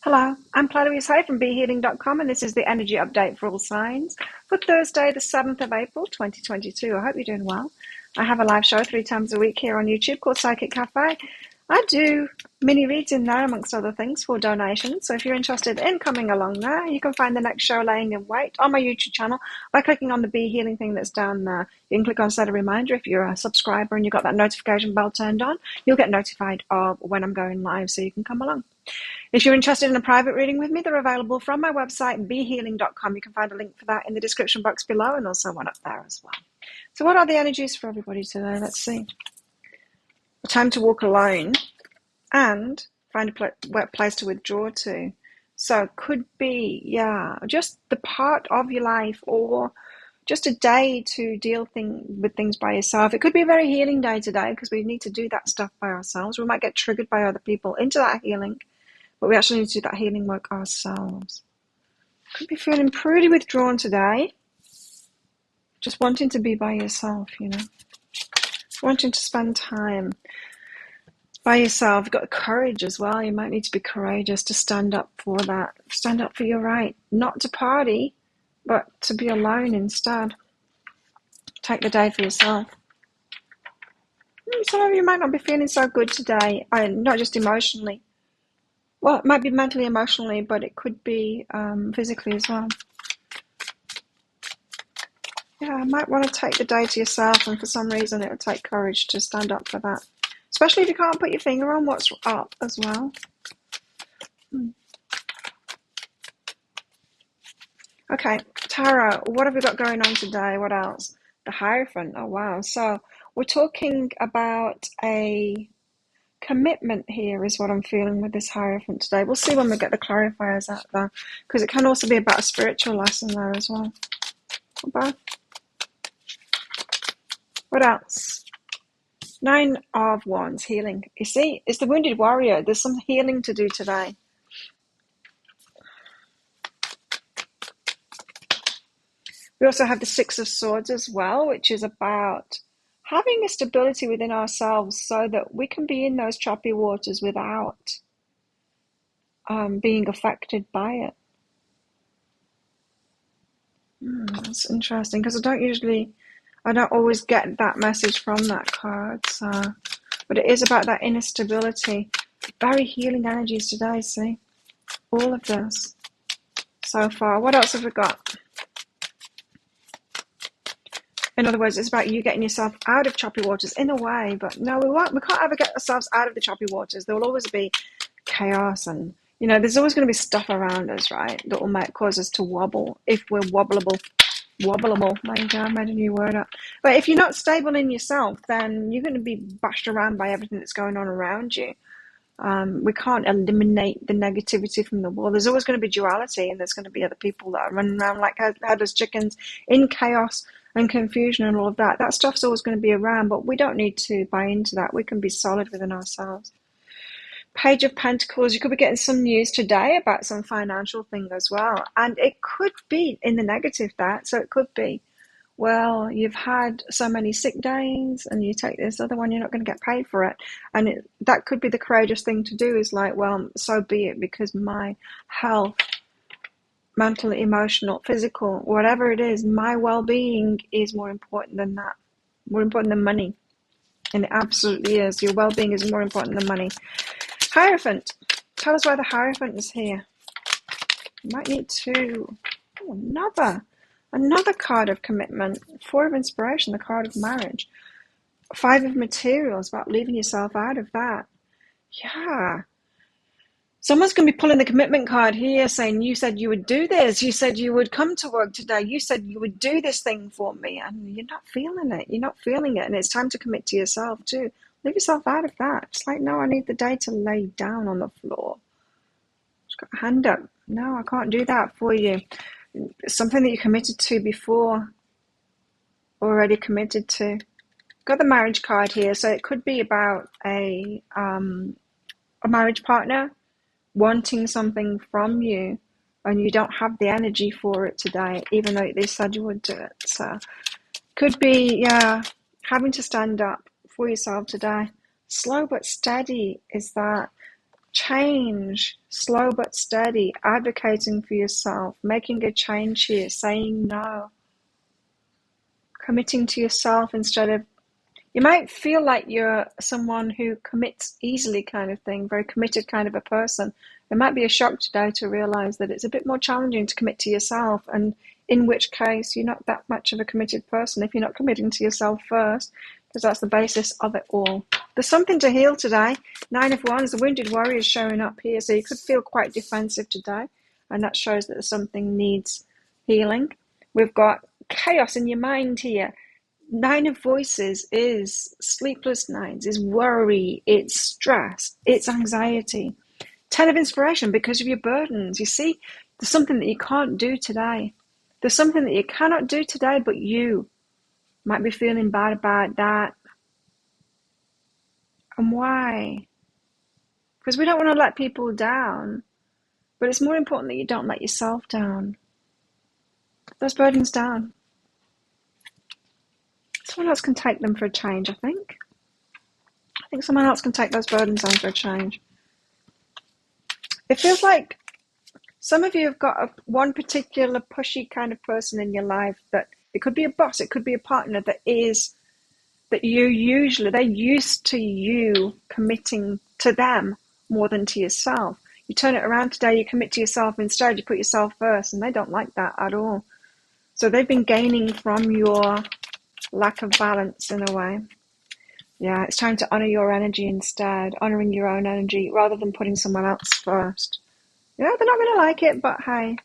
Hello, I'm Claudia Hay from BeHealing.com, and this is the energy update for all signs for Thursday, the 7th of April, 2022. I hope you're doing well. I have a live show 3 times a week here on YouTube called Psychic Cafe. I do mini reads in there, amongst other things, for donations. So if you're interested in coming along there, you can find the next show laying in wait on my YouTube channel by clicking on the Be Healing thing that's down there. You can click on set a reminder. If you're a subscriber and you've got that notification bell turned on, you'll get notified of when I'm going live, so you can come along. If you're interested in a private reading with me, they're available from my website, behealing.com. You can find a link for that in the description box below, and also one up there as well. So what are the energies for everybody today? Let's see. Time to walk alone and find a place to withdraw to. So it could be, just the part of your life, or just a day to deal with things by yourself. It could be a very healing day today because we need to do that stuff by ourselves. We might get triggered by other people into that healing, but we actually need to do that healing work ourselves. Could be feeling pretty withdrawn today. Just wanting to be by yourself, Wanting to spend time by yourself. You've got courage as well. You might need to be courageous to stand up for that. Stand up for your right. Not to party, but to be alone instead. Take the day for yourself. Some of you might not be feeling so good today. Not just emotionally. Well, it might be mentally, emotionally, but it could be physically as well. Yeah, I might want to take the day to yourself, and for some reason it would take courage to stand up for that. Especially if you can't put your finger on what's up as well. Okay, Tarot, what have we got going on today? What else? The Hierophant. Oh, wow. So we're talking about a commitment here is what I'm feeling with this Hierophant today. We'll see when we get the clarifiers out there, because it can also be about a spiritual lesson there as well. Okay. What else? 9 of Wands, healing. You see, it's the Wounded Warrior. There's some healing to do today. We also have the 6 of Swords as well, which is about having a stability within ourselves so that we can be in those choppy waters without being affected by it. That's interesting, because I don't always get that message from that card. So, but it is about that inner stability. Very healing energies today, see? All of this so far. What else have we got? In other words, it's about you getting yourself out of choppy waters in a way, but no, we won't. We can't ever get ourselves out of the choppy waters. There will always be chaos, and there's always going to be stuff around us, right, that will cause us to wobble if we're wobbleable. My God, I made a new word up. But if you're not stable in yourself, then you're going to be bashed around by everything that's going on around you. We can't eliminate the negativity from the world. There's always going to be duality, and there's going to be other people that are running around like headless chickens in chaos and confusion and all of that. That stuff's always going to be around, but we don't need to buy into that. We can be solid within ourselves. Page of Pentacles, you could be getting some news today about some financial thing as well. And it could be in the negative that. So it could be, well, you've had so many sick days and you take this other one, you're not going to get paid for it. And that could be the courageous thing to do, is like, well, so be it, because my health, mental, emotional, physical, whatever it is, my well-being is more important than that. More important than money. And it absolutely is. Your well-being is more important than money. Hierophant. Tell us why the Hierophant is here. You might need to... Oh, another card of commitment. 4 of Inspiration, the card of marriage. 5 of Materials, about leaving yourself out of that. Yeah. Someone's going to be pulling the commitment card here, saying, you said you would do this. You said you would come to work today. You said you would do this thing for me. And you're not feeling it. You're not feeling it. And it's time to commit to yourself too. Leave yourself out of that. It's like, no, I need the day to lay down on the floor. Just got a hand up. No, I can't do that for you. Something that you committed to before, already committed to. Got the marriage card here, so it could be about a marriage partner wanting something from you, and you don't have the energy for it today, even though they said you would do it. So could be, having to stand up for yourself today. Slow but steady is that. Change, slow but steady, advocating for yourself, making a change here, saying no, committing to yourself instead of, you might feel like you're someone who commits easily kind of thing, very committed kind of a person. It might be a shock today to realize that it's a bit more challenging to commit to yourself, and in which case you're not that much of a committed person if you're not committing to yourself first, because that's the basis of it all. There's something to heal today. 9 of Wands, the wounded warrior is showing up here, so you could feel quite defensive today, and that shows that something needs healing. We've got chaos in your mind here. 9 of Voices is sleepless nights, is worry, it's stress, it's anxiety. 10 of Inspiration, because of your burdens. You see, there's something that you can't do today. There's something that you cannot do today, but you might be feeling bad about that. And why? Because we don't want to let people down, but it's more important that you don't let yourself down. Those burdens down. Someone else can take them for a change, I think. I think someone else can take those burdens on for a change. It feels like some of you have got one particular pushy kind of person in your life, that it could be a boss, it could be a partner, they're used to you committing to them more than to yourself. You turn it around today, you commit to yourself instead, you put yourself first, and they don't like that at all. So they've been gaining from your lack of balance in a way. Yeah, it's time to honor your energy instead, honoring your own energy rather than putting someone else first. Yeah, they're not going to like it, but hey,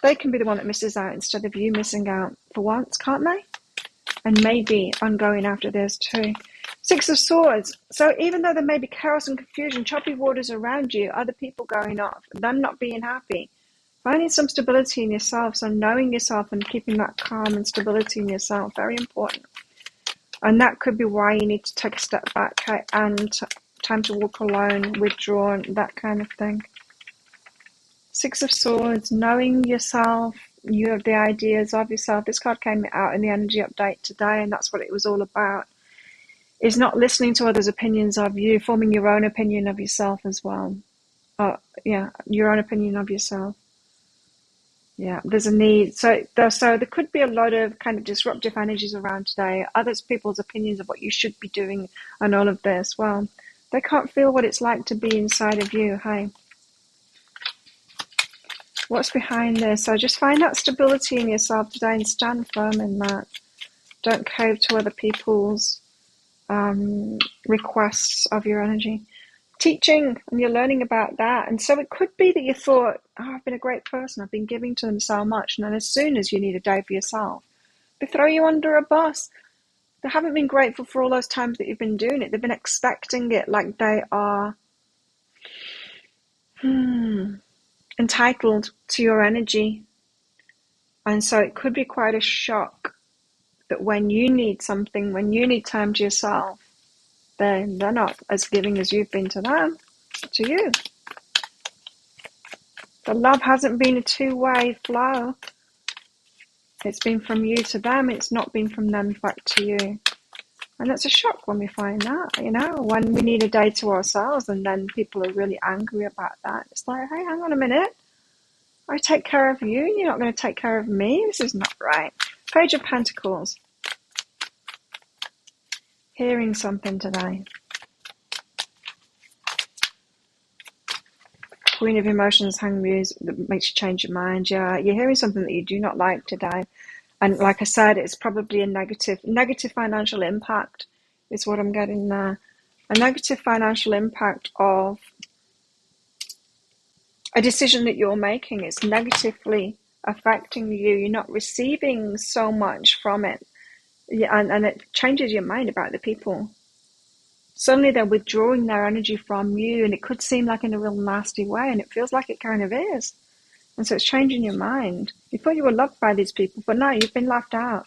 they can be the one that misses out instead of you missing out for once, can't they? And maybe I'm going after this too. 6 of Swords. So even though there may be chaos and confusion, choppy waters around you, other people going off, them not being happy, finding some stability in yourself, so knowing yourself and keeping that calm and stability in yourself, very important. And that could be why you need to take a step back and time to walk alone, withdrawn, that kind of thing. 6 of Swords, knowing yourself, you have the ideas of yourself. This card came out in the energy update today, and that's what it was all about, is not listening to others' opinions of you, forming your own opinion of yourself as well. Your own opinion of yourself. Yeah, there's a need. So there could be a lot of kind of disruptive energies around today. Others people's opinions of what you should be doing and all of this. Well, they can't feel what it's like to be inside of you. Hey, what's behind this? So just find that stability in yourself today and stand firm in that. Don't cave to other people's requests of your energy. Teaching, and you're learning about that, and so it could be that you thought, I've been a great person, I've been giving to them so much, and then as soon as you need a day for yourself, they throw you under a bus. They haven't been grateful for all those times that you've been doing it. They've been expecting it, like they are entitled to your energy, and so it could be quite a shock that when you need something, when you need time to yourself, they're not as giving as you've been to them, to you. The love hasn't been a two-way flow. It's been from you to them. It's not been from them back to you. And it's a shock when we find that, when we need a day to ourselves and then people are really angry about that. It's like, hey, hang on a minute. I take care of you and you're not going to take care of me. This is not right. Page of Pentacles. Hearing something today. Queen of Emotions, Hang Muse, that makes you change your mind. Yeah, you're hearing something that you do not like today. And like I said, it's probably a negative financial impact is what I'm getting there. A negative financial impact of a decision that you're making. It's negatively affecting you. You're not receiving so much from it. Yeah, and it changes your mind about the people. Suddenly they're withdrawing their energy from you, and it could seem like in a real nasty way, and it feels like it kind of is. And so it's changing your mind. You thought you were loved by these people, but no, you've been left out.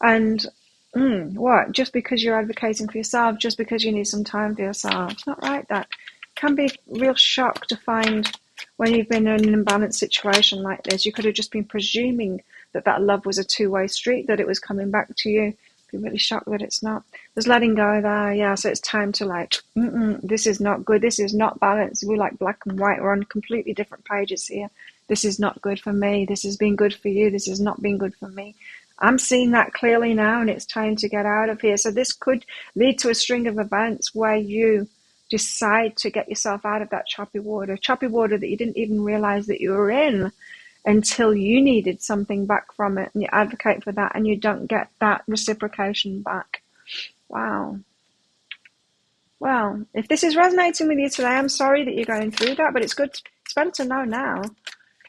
And what? Just because you're advocating for yourself, just because you need some time for yourself. It's not right. That can be a real shock to find when you've been in an imbalanced situation like this. You could have just been presuming that love was a two-way street, that it was coming back to you. Be really shocked that it's not. There's letting go there, yeah. So it's time to like, this is not good. This is not balanced. We're like black and white. We're on completely different pages here. This is not good for me. This has been good for you. This has not been good for me. I'm seeing that clearly now, and it's time to get out of here. So this could lead to a string of events where you decide to get yourself out of that choppy water that you didn't even realize that you were in until you needed something back from it, and you advocate for that and you don't get that reciprocation back. Wow. Well, if this is resonating with you today, I'm sorry that you're going through that, but it's better to know now.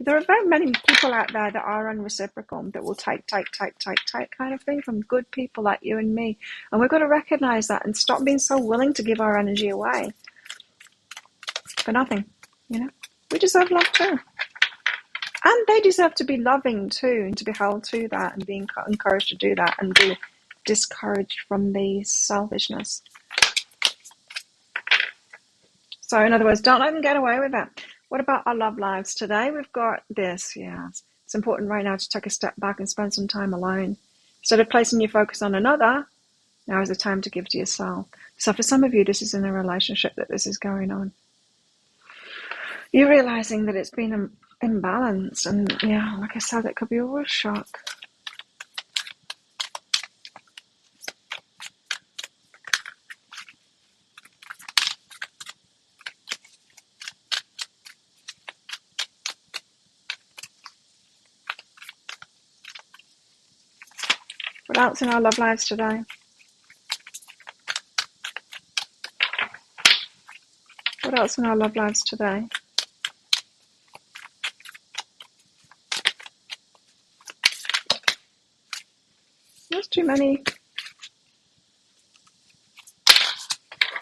There are very many people out there that are unreciprocal, that will take kind of thing from good people like you and me. And we've got to recognize that and stop being so willing to give our energy away for nothing. We deserve love too. And they deserve to be loving too, and to be held to that, and be encouraged to do that, and be discouraged from the selfishness. So in other words, don't let them get away with it. What about our love lives today? We've got this, it's important right now to take a step back and spend some time alone. Instead of placing your focus on another, now is the time to give to yourself. So for some of you, this is in a relationship that this is going on. You're realizing that it's been an imbalance, and like I said, it could be a real shock. What else in our love lives today? What else in our love lives today? There's too many.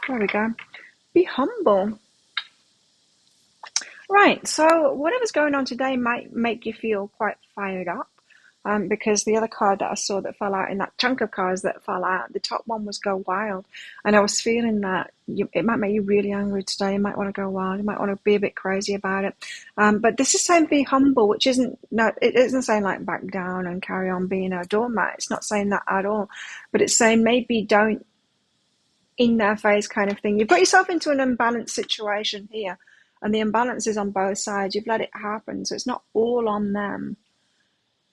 There we go. Be humble. Right, so whatever's going on today might make you feel quite fired up. Because the other card that I saw that fell out in that chunk of cards that fell out, the top one was Go Wild. And I was feeling that it might make you really angry today. You might want to go wild. You might want to be a bit crazy about it. But this is saying be humble, which it isn't saying like back down and carry on being a doormat. It's not saying that at all. But it's saying maybe don't in their face kind of thing. You've got yourself into an imbalanced situation here. And the imbalance is on both sides. You've let it happen. So it's not all on them.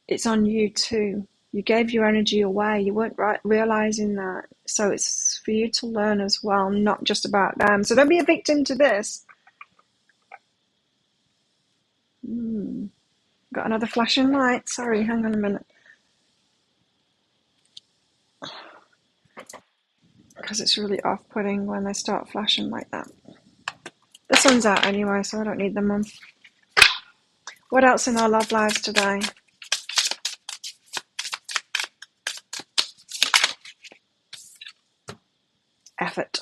It's on you too. You gave your energy away. You weren't realizing that. So it's for you to learn as well, not just about them. So don't be a victim to this. Got another flashing light. Sorry, hang on a minute. Because it's really off-putting when they start flashing like that. This one's out anyway, so I don't need them on. What else in our love lives today? Effort.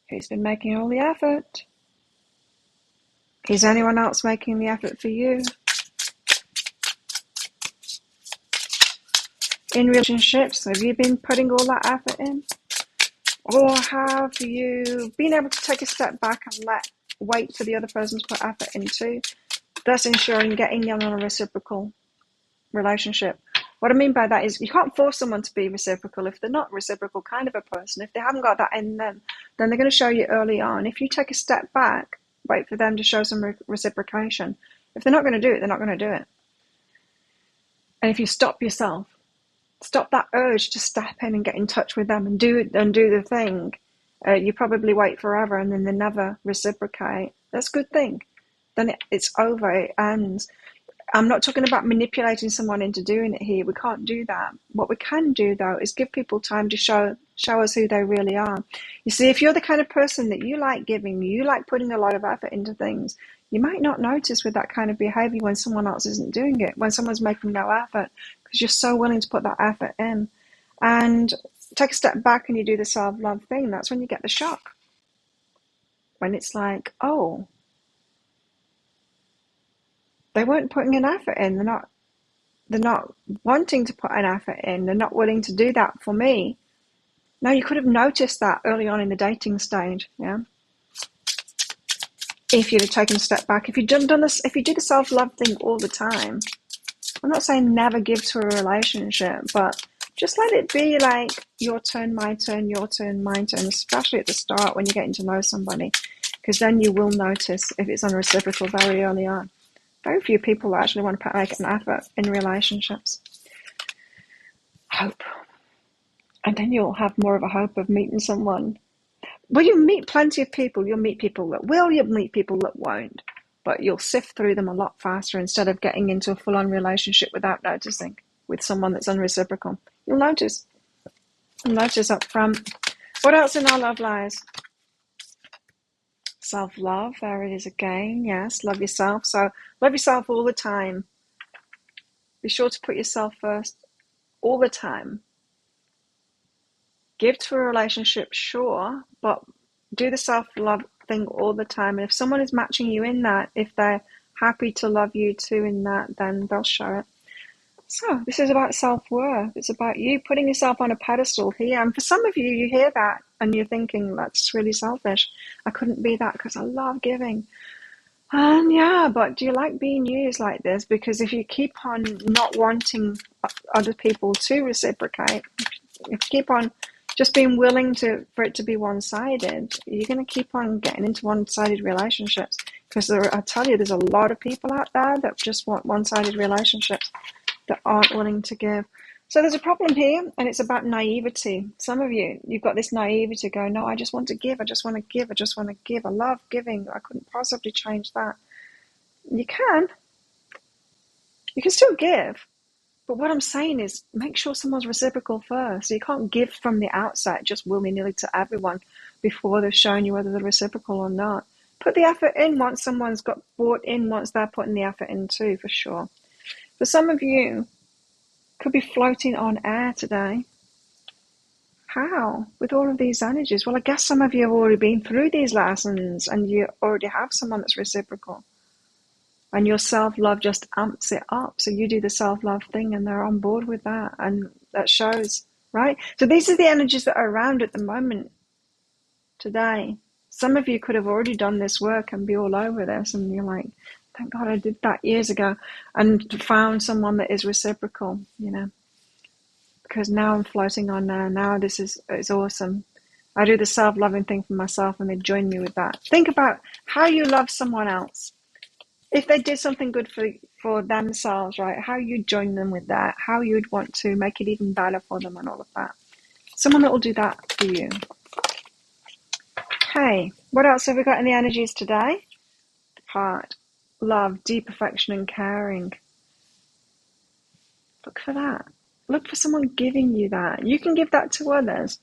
Who's been making all the effort? Is anyone else making the effort for you? In relationships, have you been putting all that effort in? Or have you been able to take a step back and wait for the other person to put effort into, thus ensuring getting them on a reciprocal relationship? What I mean by that is you can't force someone to be reciprocal if they're not reciprocal kind of a person. If they haven't got that in them, then they're going to show you early on. If you take a step back, wait for them to show some reciprocation. If they're not going to do it, they're not going to do it. And if you stop yourself, stop that urge to step in and get in touch with them and do the thing, you probably wait forever and then they never reciprocate. That's a good thing. Then it's over, it ends. I'm not talking about manipulating someone into doing it here. We can't do that. What we can do, though, is give people time to show us who they really are. You see, if you're the kind of person that you like giving, you like putting a lot of effort into things, you might not notice with that kind of behavior when someone else isn't doing it, when someone's making no effort, because you're so willing to put that effort in. And take a step back and you do the self-love thing. That's when you get the shock. When it's like, oh, they weren't putting an effort in. They're not wanting to put an effort in. They're not willing to do that for me. Now, you could have noticed that early on in the dating stage, yeah. If you'd have taken a step back, if you done this, if you do the self-love thing all the time, I'm not saying never give to a relationship, but Just let it be like your turn, my turn, your turn, my turn, especially at the start when you're getting to know somebody, because then you will notice if it's unreciprocal very early on. Very few people actually want to make an effort in relationships. Hope. And then you'll have more of a hope of meeting someone. Well, you meet plenty of people. You'll meet people that will, you'll meet people that won't. But you'll sift through them a lot faster instead of getting into a full-on relationship without noticing with someone that's unreciprocal. You'll notice. You'll notice up front. What else in our love lies? Self-love. There it is again. Yes, love yourself. So love yourself all the time. Be sure to put yourself first all the time. Give to a relationship, sure, but do the self-love thing all the time. And if someone is matching you in that, if they're happy to love you too in that, then they'll show it. So this is about self-worth. It's about you putting yourself on a pedestal here. And for some of you, you hear that and you're thinking, that's really selfish. I couldn't be that because I love giving. And yeah, but do you like being used like this? Because if you keep on not wanting other people to reciprocate, if you keep on just being willing for it to be one-sided, you're going to keep on getting into one-sided relationships. Because I tell you, there's a lot of people out there that just want one-sided relationships that aren't willing to give. So there's a problem here, and it's about naivety. Some of you, you've got this naivety going, no, I just want to give, I just want to give, I just want to give. I love giving. I couldn't possibly change that. You can. You can still give. But what I'm saying is make sure someone's reciprocal first. So you can't give from the outset just willy-nilly to everyone before they've shown you whether they're reciprocal or not. Put the effort in once someone's got bought in, once they're putting the effort in too, for sure. For some of you, could be floating on air today. How? With all of these energies? Well, I guess some of you have already been through these lessons and you already have someone that's reciprocal. And your self-love just amps it up. So you do the self-love thing and they're on board with that. And that shows, right? So these are the energies that are around at the moment today. Some of you could have already done this work and be all over this. And you're like, thank God I did that years ago and found someone that is reciprocal, you know, because now I'm floating on there. Now this is awesome. I do the self-loving thing for myself and they join me with that. Think about how you love someone else. If they did something good for themselves, right, how you join them with that, how you'd want to make it even better for them and all of that. Someone that will do that for you. Okay, what else have we got in the energies today? Heart. Love, deep affection and caring. Look for that. Look for someone giving you that. You can give that to others,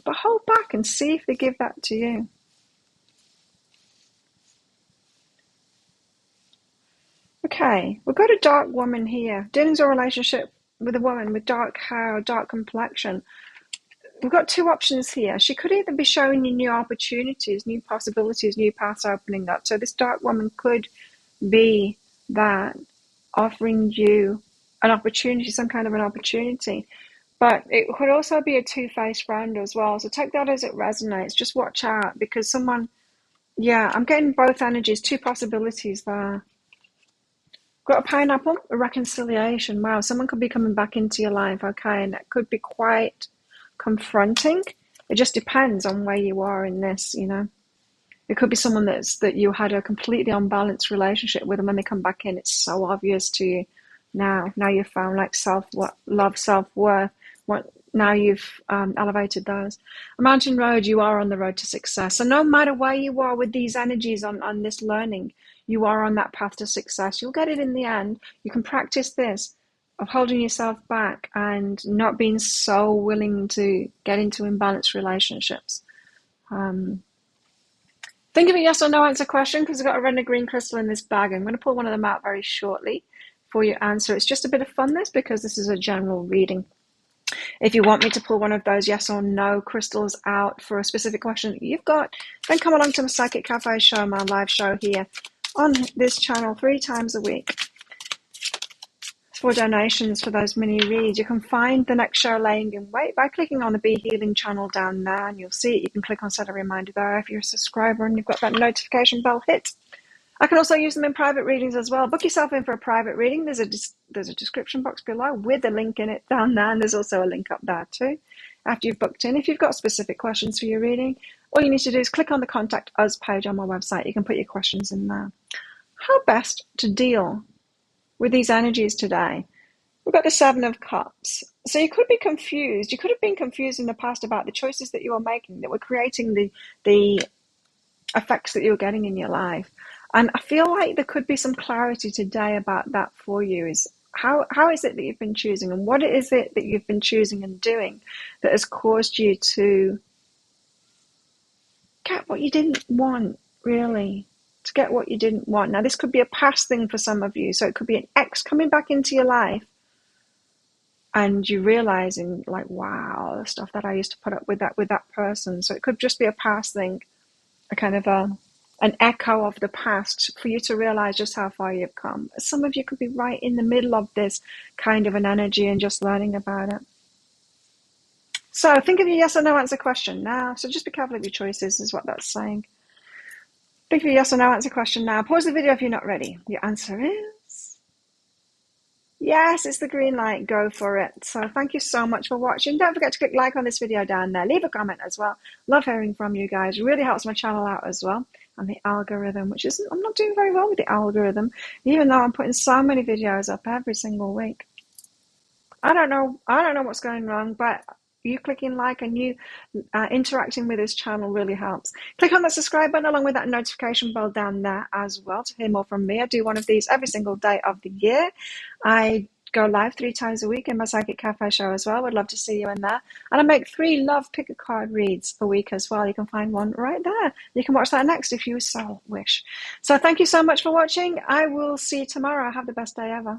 but hold back and see if they give that to you. Okay, we've got a dark woman here. Dealings or relationship with a woman with dark hair or dark complexion. We've got two options here. She could either be showing you new opportunities, new possibilities, new paths opening up. So this dark woman could be that, offering you an opportunity, some kind of an opportunity. But it could also be a two-faced friend as well. So take that as it resonates. Just watch out because someone, yeah, I'm getting both energies, two possibilities there. Got a pineapple, a reconciliation. Wow, someone could be coming back into your life, okay, and that could be quite confronting. It just depends on where you are in this, you know. It could be someone that you had a completely unbalanced relationship with, and when they come back in, it's so obvious to you. Now you've found like self-love, self-worth. Now you've elevated those. A mountain road, you are on the road to success. So no matter where you are with these energies on this learning, you are on that path to success. You'll get it in the end. You can practice this of holding yourself back and not being so willing to get into imbalanced relationships. Think of a yes or no answer question because I've got a red and a green crystal in this bag. I'm going to pull one of them out very shortly for your answer. It's just a bit of fun this because this is a general reading. If you want me to pull one of those yes or no crystals out for a specific question that you've got, then come along to my Psychic Cafe show, my live show here on this channel 3 times a week. For donations for those mini reads, you can find the next show laying in wait by clicking on the Be Healing channel down there, and you'll see it. You can click on set a reminder there if you're a subscriber and you've got that notification bell hit. I can also use them in private readings as well. Book yourself in for a private reading. There's a description box below with a link in it down there, and there's also a link up there too. After you've booked in, if you've got specific questions for your reading, all you need to do is click on the Contact Us page on my website. You can put your questions in there. How best to deal with these energies today? We've got the Seven of Cups. So you could be confused. You could have been confused in the past about the choices that you were making that were creating the effects that you're getting in your life. And I feel like there could be some clarity today about that for you. Is how is it that you've been choosing, and what is it that you've been choosing and doing that has caused you to get what you didn't want, really? To get what you didn't want. Now, this could be a past thing for some of you. So it could be an ex coming back into your life and you realizing, like, wow, the stuff that I used to put up with that person. So it could just be a past thing, a kind of an echo of the past for you to realize just how far you've come. Some of you could be right in the middle of this kind of an energy and just learning about it. So think of your yes or no answer question now. So just be careful of your choices is what that's saying. Think of your yes or no answer question now. Pause the video if you're not ready. Your answer is yes, it's the green light. Go for it. So thank you so much for watching. Don't forget to click like on this video down there. Leave a comment as well. Love hearing from you guys. It really helps my channel out as well. And the algorithm, which isn't, I'm not doing very well with the algorithm, even though I'm putting so many videos up every single week. I don't know what's going wrong, but you clicking like and you interacting with this channel really helps. Click on that subscribe button along with that notification bell down there as well to hear more from me. I do one of these every single day of the year. I go live 3 times a week in my Psychic Cafe show as well. Would love to see you in there. And I make 3 love pick a card reads a week as well. You can find one right there. You can watch that next if you so wish. So thank you so much for watching. I will see you tomorrow. Have the best day ever.